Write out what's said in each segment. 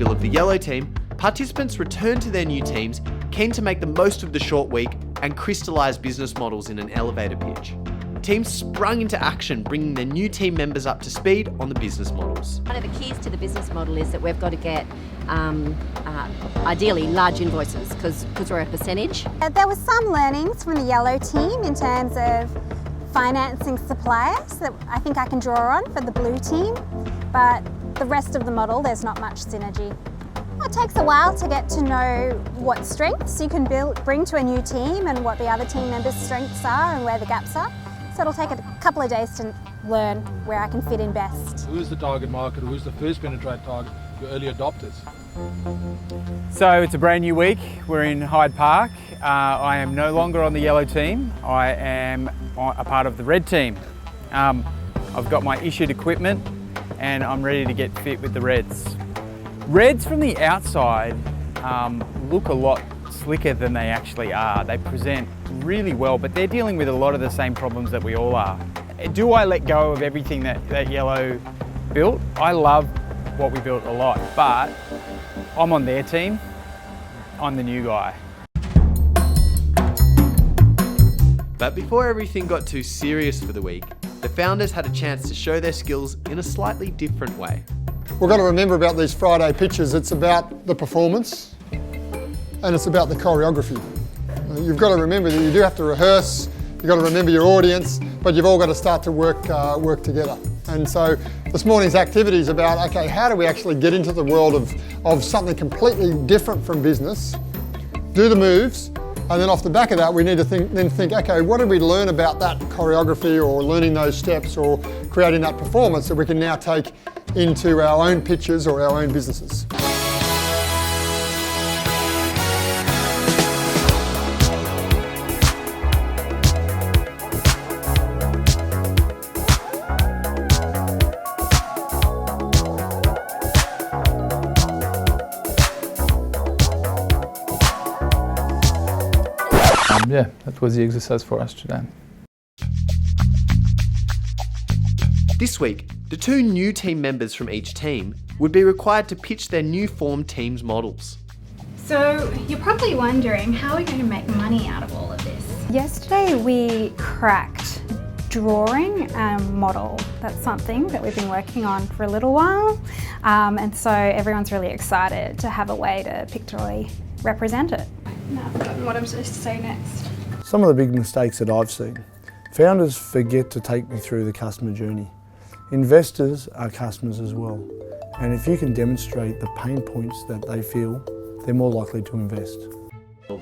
Investible of the yellow team, participants returned to their new teams, keen to make the most of the short week and crystallise business models in an elevator pitch. Teams sprung into action, bringing their new team members up to speed on the business models. One of the keys to the business model is that we've got to get, ideally, large invoices because we're a percentage. There were some learnings from the yellow team in terms of financing suppliers that I think I can draw on for the blue team, but the rest of the model, there's not much synergy. It takes a while to get to know what strengths you can bring to a new team and what the other team members' strengths are and where the gaps are. So it'll take a couple of days to learn where I can fit in best. Who's the target market? Who's the first penetrate target? Your early adopters. So it's a brand new week. We're in Hyde Park. I am no longer on the yellow team. I am a part of the red team. I've got my issued equipment and I'm ready to get fit with the reds. Reds from the outside look a lot slicker than they actually are. They present really well, but they're dealing with a lot of the same problems that we all are. Do I let go of everything that yellow built? I love what we built a lot, but I'm on their team. I'm the new guy. But before everything got too serious for the week, the founders had a chance to show their skills in a slightly different way. We've got to remember about these Friday pitches, it's about the performance and it's about the choreography. You've got to remember that you do have to rehearse, you've got to remember your audience, but you've all got to start to work together. And so this morning's activity is about, okay, how do we actually get into the world of something completely different from business, do the moves, and then off the back of that we need to think, okay, what did we learn about that choreography or learning those steps or creating that performance that we can now take into our own pitches or our own businesses. Yeah, that was the exercise for us today. This week, the two new team members from each team would be required to pitch their new formed teams models. So you're probably wondering, how are we going to make money out of all of this? Yesterday we cracked drawing a model. That's something that we've been working on for a little while, and so everyone's really excited to have a way to pictorially represent it. Now I've forgotten what I'm supposed to say next. Some of the big mistakes that I've seen. Founders forget to take me through the customer journey. Investors are customers as well. And if you can demonstrate the pain points that they feel, they're more likely to invest.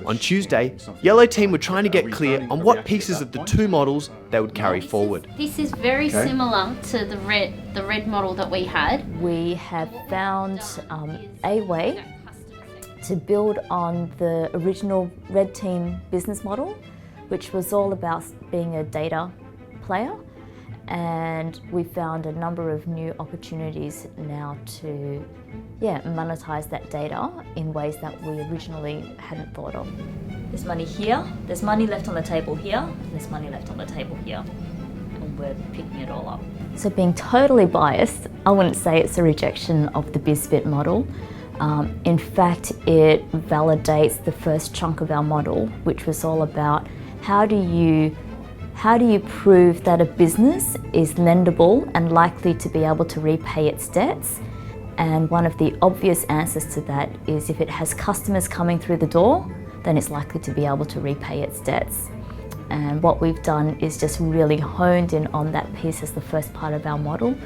On Tuesday, Yellow Team were trying to get clear on what pieces of the two models they would carry forward. This is very similar to the red model that we had. We have found a way to build on the original red team business model, which was all about being a data player. And we found a number of new opportunities now to monetize that data in ways that we originally hadn't thought of. There's money here, there's money left on the table here, and there's money left on the table here. And we're picking it all up. So being totally biased, I wouldn't say it's a rejection of the BizFit model. In fact, it validates the first chunk of our model, which was all about how do you prove that a business is lendable and likely to be able to repay its debts? And one of the obvious answers to that is if it has customers coming through the door, then it's likely to be able to repay its debts. And what we've done is just really honed in on that piece as the first part of our model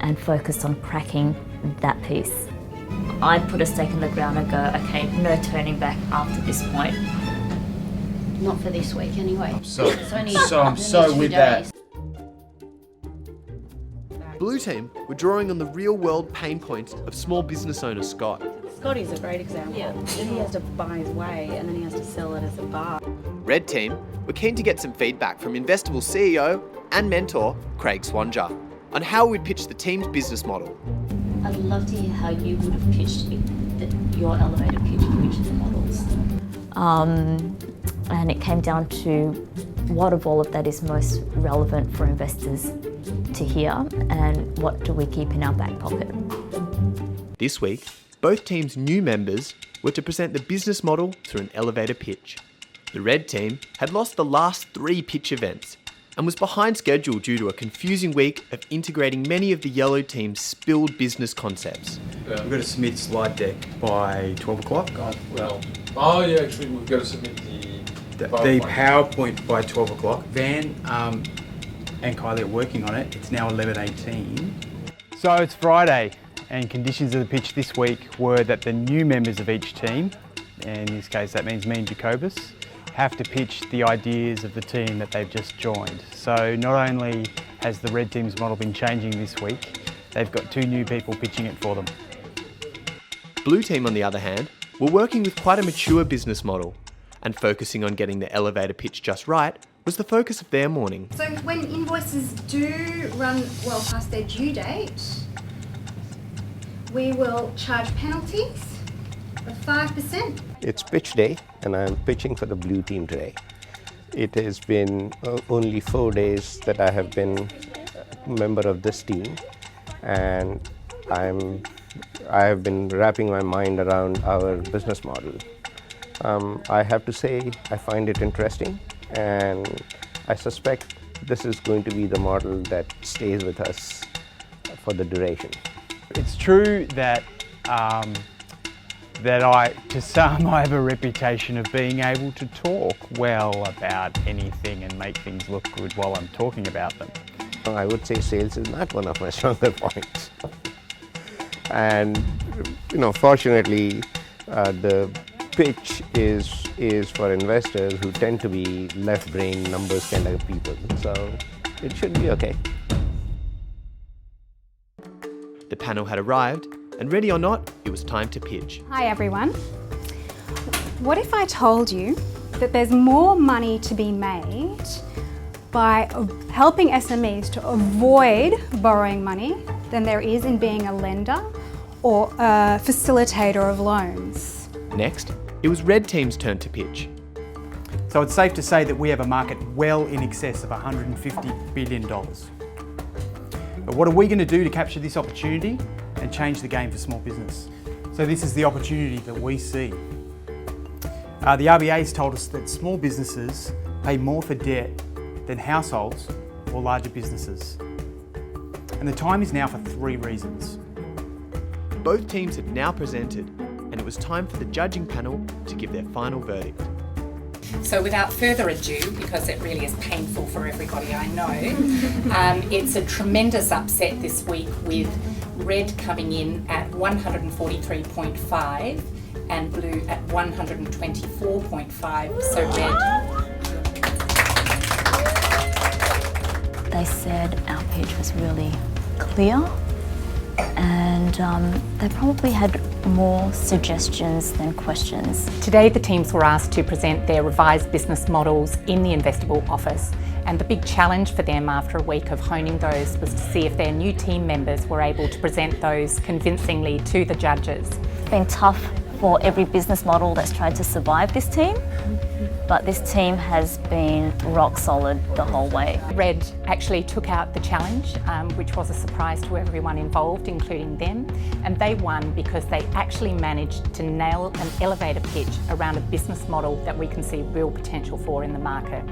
and focused on cracking that piece. I'd put a stake in the ground and go, okay, no turning back after this point. Not for this week anyway. I'm so with that. Blue Team were drawing on the real-world pain points of small business owner Scott. Scotty's a great example. Yeah. He has to buy his way and then he has to sell it as a bar. Red Team were keen to get some feedback from Investible CEO and mentor Craig Swanger on how we'd pitch the team's business model. I'd love to hear how you would have pitched your elevator pitch for each of the models. And it came down to what of all of that is most relevant for investors to hear and what do we keep in our back pocket. This week, Both teams' new members were to present the business model through an elevator pitch. The red team had lost the last 3 pitch events and was behind schedule due to a confusing week of integrating many of the yellow team's spilled business concepts. We've got to submit slide deck by 12 o'clock. Actually we've got to submit the PowerPoint by 12 o'clock. Van and Kylie are working on it. It's now 11:18. So it's Friday, and conditions of the pitch this week were that the new members of each team, and in this case that means me and Jacobus, have to pitch the ideas of the team that they've just joined. So not only has the red team's model been changing this week, they've got 2 new people pitching it for them. Blue team, on the other hand, were working with quite a mature business model, and focusing on getting the elevator pitch just right was the focus of their morning. So when invoices do run well past their due date, we will charge penalties of 5%. It's pitch day and I'm pitching for the blue team today. It has been only 4 days that I have been a member of this team, and I have been wrapping my mind around our business model. I have to say I find it interesting, and I suspect this is going to be the model that stays with us for the duration. It's true that to some, I have a reputation of being able to talk well about anything and make things look good while I'm talking about them. I would say sales is not one of my stronger points. And fortunately, the pitch is for investors who tend to be left-brain numbers kind of people, so it should be okay. The panel had arrived, and ready or not, it was time to pitch. Hi everyone. What if I told you that there's more money to be made by helping SMEs to avoid borrowing money than there is in being a lender or a facilitator of loans? Next, it was red team's turn to pitch. So it's safe to say that we have a market well in excess of $150 billion. But what are we going to do to capture this opportunity and change the game for small business? So this is the opportunity that we see. The RBA has told us that small businesses pay more for debt than households or larger businesses. And the time is now for 3 reasons. Both teams had now presented, and it was time for the judging panel to give their final verdict. So without further ado, because it really is painful for everybody I know, it's a tremendous upset this week with red coming in at 143.5 and blue at 124.5, so red. They said our pitch was really clear, and they probably had more suggestions than questions. Today the teams were asked to present their revised business models in the Investible office, and the big challenge for them after a week of honing those was to see if their new team members were able to present those convincingly to the judges. It's been tough for every business model that's tried to survive this team, but this team has been rock solid the whole way. Red actually took out the challenge, which was a surprise to everyone involved, including them, and they won because they actually managed to nail an elevator pitch around a business model that we can see real potential for in the market.